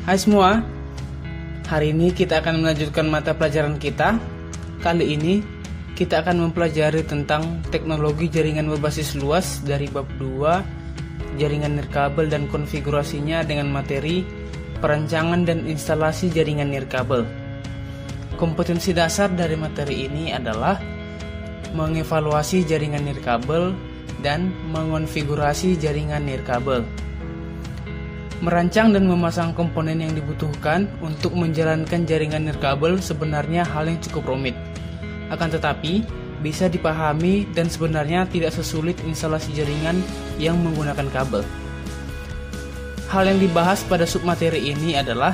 Hai semua, hari ini kita akan melanjutkan mata pelajaran kita. Kali ini kita akan mempelajari tentang teknologi jaringan berbasis luas dari bab 2, jaringan nirkabel dan konfigurasinya dengan materi perancangan dan instalasi jaringan nirkabel. Kompetensi dasar dari materi ini adalah mengevaluasi jaringan nirkabel dan mengonfigurasi jaringan nirkabel. Merancang dan memasang komponen yang dibutuhkan untuk menjalankan jaringan nirkabel sebenarnya hal yang cukup rumit. Akan tetapi, bisa dipahami dan sebenarnya tidak sesulit instalasi jaringan yang menggunakan kabel. Hal yang dibahas pada submateri ini adalah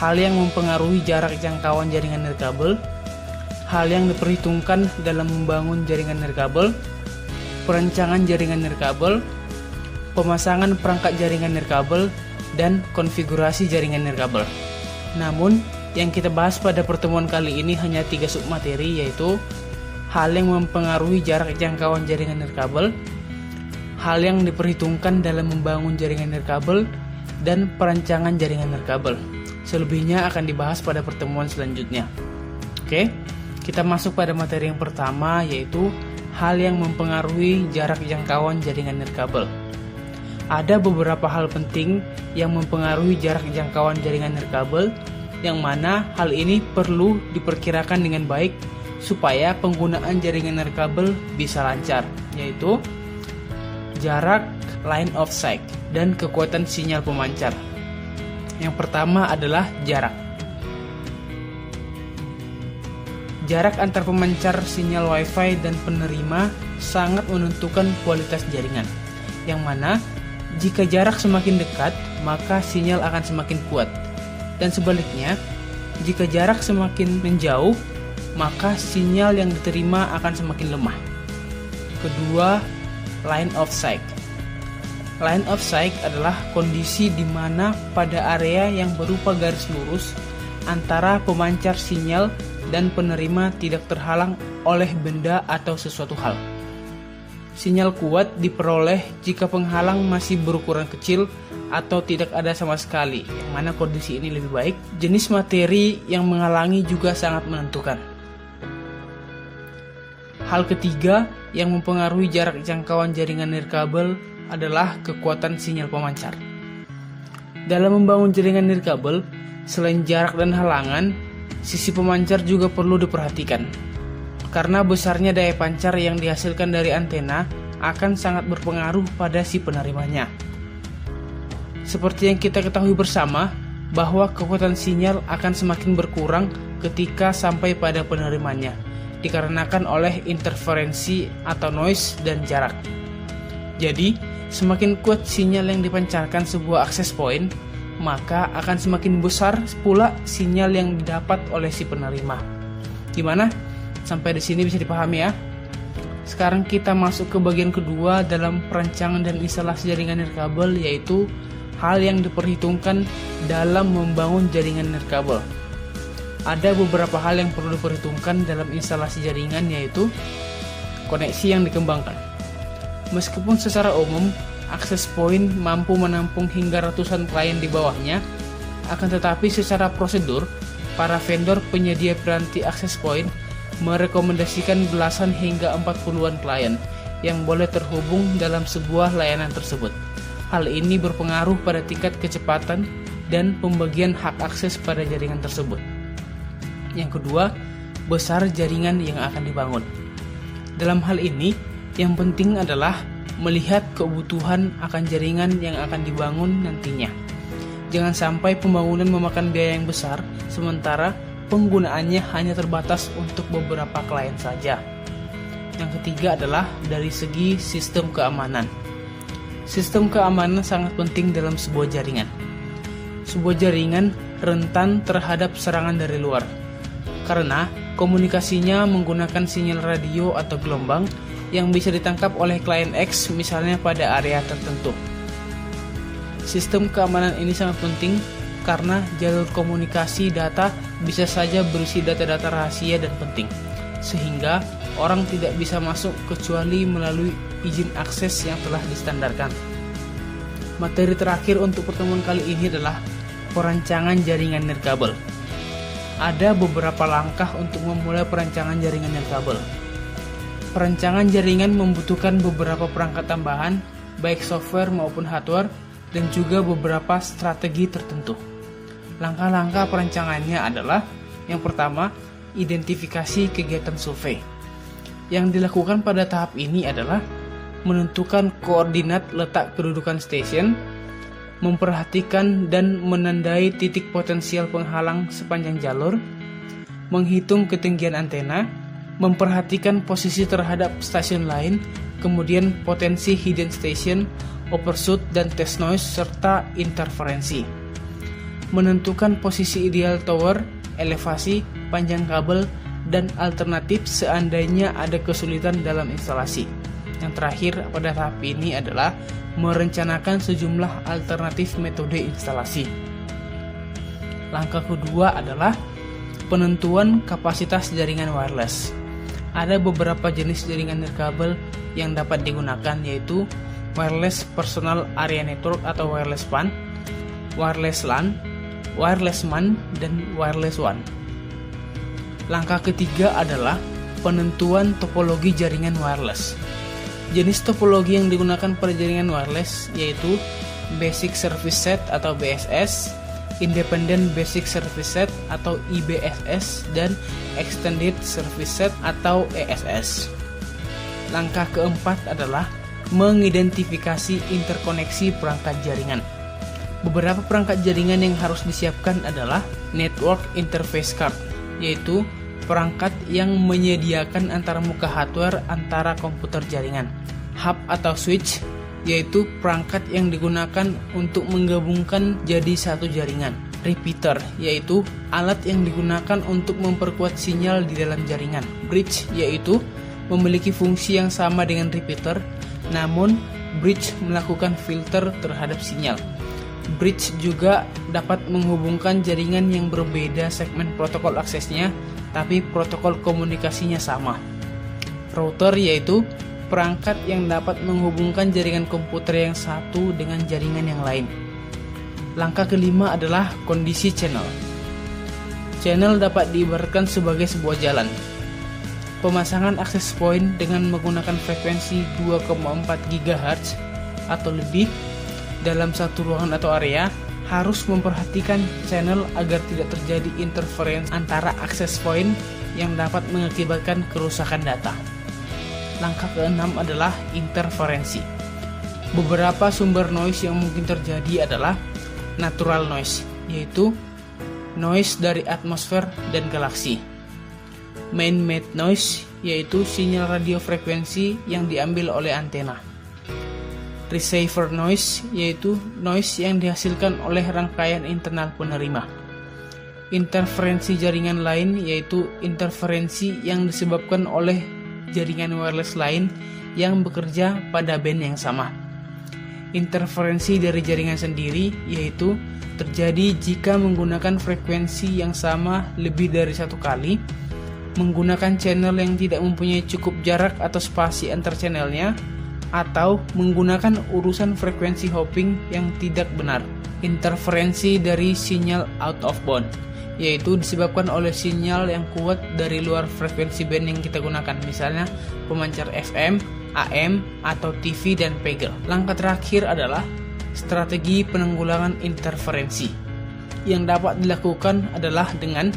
hal yang mempengaruhi jarak jangkauan jaringan nirkabel, hal yang diperhitungkan dalam membangun jaringan nirkabel, perancangan jaringan nirkabel, pemasangan perangkat jaringan nirkabel, dan konfigurasi jaringan nirkabel. Namun, yang kita bahas pada pertemuan kali ini hanya 3 submateri, yaitu hal yang mempengaruhi jarak jangkauan jaringan nirkabel, hal yang diperhitungkan dalam membangun jaringan nirkabel, dan perancangan jaringan nirkabel. Selebihnya akan dibahas pada pertemuan selanjutnya. Oke, kita masuk pada materi yang pertama, yaitu hal yang mempengaruhi jarak jangkauan jaringan nirkabel. Ada beberapa hal penting yang mempengaruhi jarak jangkauan jaringan nirkabel, yang mana hal ini perlu diperkirakan dengan baik supaya penggunaan jaringan nirkabel bisa lancar, yaitu jarak, line of sight, dan kekuatan sinyal pemancar. Yang pertama adalah jarak. Jarak antar pemancar sinyal Wi-Fi dan penerima sangat menentukan kualitas jaringan, yang mana jika jarak semakin dekat, maka sinyal akan semakin kuat. Dan sebaliknya, jika jarak semakin menjauh, maka sinyal yang diterima akan semakin lemah. Kedua, line of sight. Line of sight adalah kondisi di mana pada area yang berupa garis lurus antara pemancar sinyal dan penerima tidak terhalang oleh benda atau sesuatu hal. Sinyal kuat diperoleh jika penghalang masih berukuran kecil atau tidak ada sama sekali, yang mana kondisi ini lebih baik. Jenis materi yang menghalangi juga sangat menentukan. Hal ketiga yang mempengaruhi jarak jangkauan jaringan nirkabel adalah kekuatan sinyal pemancar. Dalam membangun jaringan nirkabel, selain jarak dan halangan, sisi pemancar juga perlu diperhatikan. Karena besarnya daya pancar yang dihasilkan dari antena akan sangat berpengaruh pada si penerimanya. Seperti yang kita ketahui bersama, bahwa kekuatan sinyal akan semakin berkurang ketika sampai pada penerimanya, dikarenakan oleh interferensi atau noise dan jarak. Jadi, semakin kuat sinyal yang dipancarkan sebuah access point, maka akan semakin besar pula sinyal yang didapat oleh si penerima. Gimana? Sampai di sini bisa dipahami ya. Sekarang kita masuk ke bagian kedua dalam perancangan dan instalasi jaringan nirkabel, yaitu hal yang diperhitungkan dalam membangun jaringan nirkabel. Ada beberapa hal yang perlu diperhitungkan dalam instalasi jaringan, yaitu koneksi yang dikembangkan. Meskipun secara umum access point mampu menampung hingga ratusan klien di bawahnya, akan tetapi secara prosedur para vendor penyedia piranti access point merekomendasikan belasan hingga 40-an klien yang boleh terhubung dalam sebuah layanan tersebut. Hal ini berpengaruh pada tingkat kecepatan dan pembagian hak akses pada jaringan tersebut. Yang kedua, besar jaringan yang akan dibangun. Dalam hal ini, yang penting adalah melihat kebutuhan akan jaringan yang akan dibangun nantinya. Jangan sampai pembangunan memakan biaya yang besar, sementara penggunaannya hanya terbatas untuk beberapa klien saja. Yang ketiga adalah dari segi sistem keamanan. Sistem keamanan sangat penting dalam sebuah jaringan. Sebuah jaringan rentan terhadap serangan dari luar, karena komunikasinya menggunakan sinyal radio atau gelombang yang bisa ditangkap oleh klien X misalnya pada area tertentu. Sistem keamanan ini sangat penting karena jalur komunikasi data bisa saja berisi data-data rahasia dan penting, sehingga orang tidak bisa masuk kecuali melalui izin akses yang telah distandarkan. Materi terakhir untuk pertemuan kali ini adalah Perancangan jaringan nirkabel. Ada beberapa langkah untuk memulai perancangan jaringan nirkabel. Perancangan jaringan membutuhkan beberapa perangkat tambahan, baik software maupun hardware, dan juga beberapa strategi tertentu. Langkah-langkah perancangannya adalah: yang pertama, identifikasi kegiatan survei. Yang dilakukan pada tahap ini adalah menentukan koordinat letak kedudukan stasiun, memperhatikan dan menandai titik potensial penghalang sepanjang jalur, menghitung ketinggian antena, memperhatikan posisi terhadap stasiun lain, kemudian potensi hidden station, overshoot dan test noise, serta interferensi. Menentukan posisi ideal tower, elevasi, panjang kabel, dan alternatif seandainya ada kesulitan dalam instalasi. Yang terakhir pada tahap ini adalah merencanakan sejumlah alternatif metode instalasi. Langkah kedua adalah penentuan kapasitas jaringan wireless. Ada beberapa jenis jaringan nirkabel yang dapat digunakan, yaitu wireless personal area network atau wireless PAN, wireless LAN, wireless MAN, dan wireless WAN. Langkah ketiga adalah penentuan topologi jaringan wireless. Jenis topologi yang digunakan pada jaringan wireless yaitu Basic Service Set atau BSS, Independent Basic Service Set atau IBSS, dan Extended Service Set atau ESS. Langkah keempat adalah mengidentifikasi interkoneksi perangkat jaringan. Beberapa perangkat jaringan yang harus disiapkan adalah Network Interface Card, yaitu perangkat yang menyediakan antarmuka hardware antara komputer jaringan. Hub atau switch, yaitu perangkat yang digunakan untuk menggabungkan jadi satu jaringan. Repeater, yaitu alat yang digunakan untuk memperkuat sinyal di dalam jaringan. Bridge, yaitu memiliki fungsi yang sama dengan repeater, namun bridge melakukan filter terhadap sinyal. Bridge juga dapat menghubungkan jaringan yang berbeda segmen protokol aksesnya, tapi protokol komunikasinya sama. Router, yaitu perangkat yang dapat menghubungkan jaringan komputer yang satu dengan jaringan yang lain. Langkah kelima adalah kondisi channel. Channel dapat diibaratkan sebagai sebuah jalan. Pemasangan access point dengan menggunakan frekuensi 2,4 GHz atau lebih dalam satu ruangan atau area harus memperhatikan channel agar tidak terjadi interferensi antara access point yang dapat mengakibatkan kerusakan data. Langkah keenam adalah interferensi. Beberapa sumber noise yang mungkin terjadi adalah natural noise, yaitu noise dari atmosfer dan galaksi. Man-made noise, yaitu sinyal radio frekuensi yang diambil oleh antena. Receiver noise, yaitu noise yang dihasilkan oleh rangkaian internal penerima. Interferensi jaringan lain, yaitu interferensi yang disebabkan oleh jaringan wireless lain yang bekerja pada band yang sama. Interferensi dari jaringan sendiri, yaitu terjadi jika menggunakan frekuensi yang sama lebih dari satu kali, menggunakan channel yang tidak mempunyai cukup jarak atau spasi antar channelnya, atau menggunakan urusan frekuensi hopping yang tidak benar. Interferensi dari sinyal out of band, yaitu disebabkan oleh sinyal yang kuat dari luar frekuensi band yang kita gunakan, misalnya pemancar FM, AM, atau TV dan pegel. Langkah terakhir adalah strategi penanggulangan interferensi. Yang dapat dilakukan adalah dengan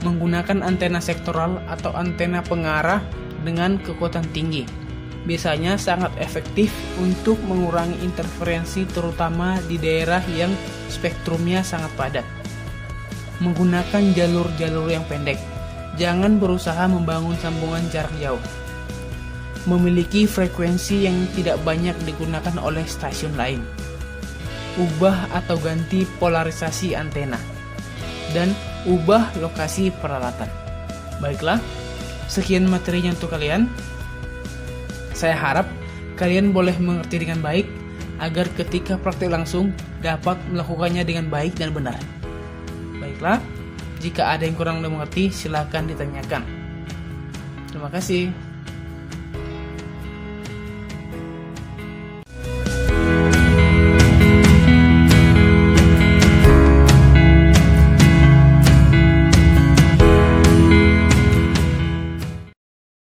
menggunakan antena sektoral atau antena pengarah dengan kekuatan tinggi. Biasanya sangat efektif untuk mengurangi interferensi, terutama di daerah yang spektrumnya sangat padat. Menggunakan jalur-jalur yang pendek. Jangan berusaha membangun sambungan jarak jauh. Memiliki frekuensi yang tidak banyak digunakan oleh stasiun lain. Ubah atau ganti polarisasi antena. Dan ubah lokasi peralatan. Baiklah, sekian materinya untuk kalian. Saya harap kalian boleh mengerti dengan baik agar ketika praktik langsung dapat melakukannya dengan baik dan benar. Baiklah, jika ada yang kurang mengerti silakan ditanyakan. Terima kasih.